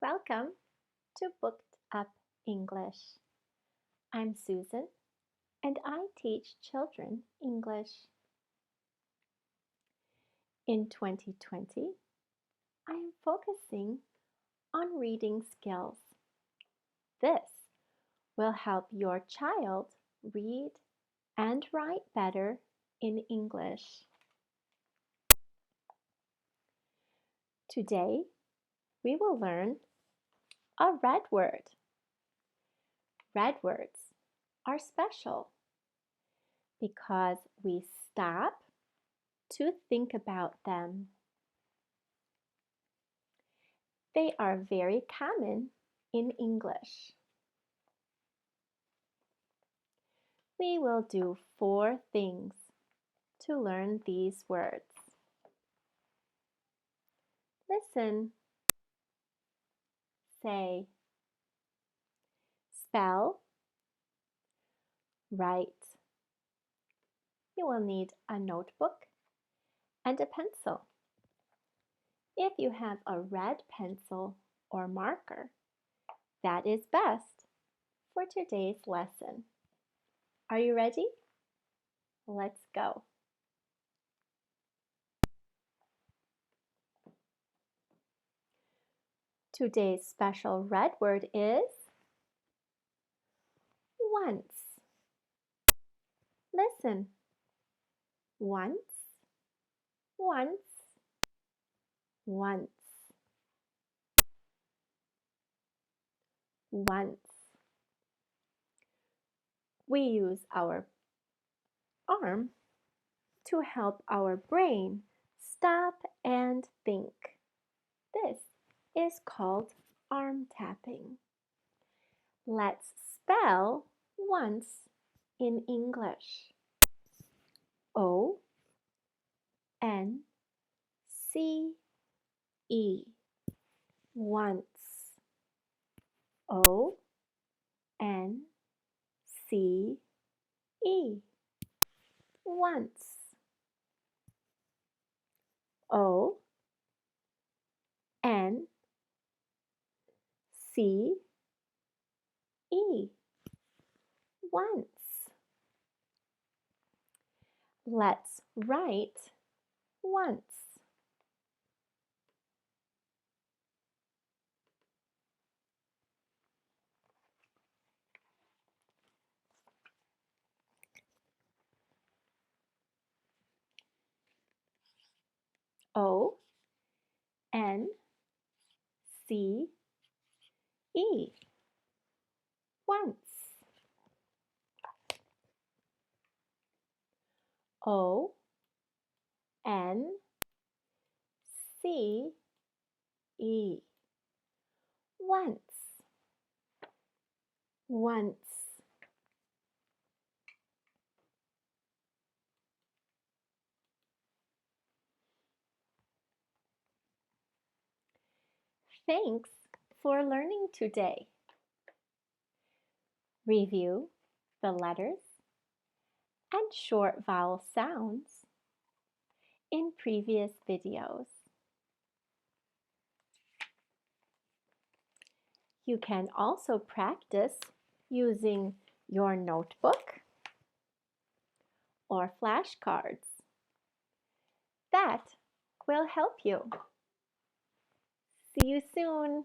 Welcome to Booked Up English. I'm Susan and I teach children English. In 2020, I am focusing on reading skills. This will help your child read and write better in English. Today, we will learn a red word. Red words are special because we stop to think about them. They are very common in English. We will do 4 things to learn these words. Listen. Say. Spell. Write. You will need a notebook and a pencil. If you have a red pencil or marker, that is best for today's lesson. Are you ready? Let's go. Today's special red word is once. Listen. Once, once, once, once. We use our arm to help our brain stop and think. This is called arm tapping. Let's spell once in English. O-N-C-E. Once. O-N-C-E. Once. O-N-C-E. Once. Let's write once. O-N-C-E. Once. O-N-C-E. Once. Once. Thanks for learning today. Review the letters and short vowel sounds in previous videos. You can also practice using your notebook or flashcards. That will help you. See you soon.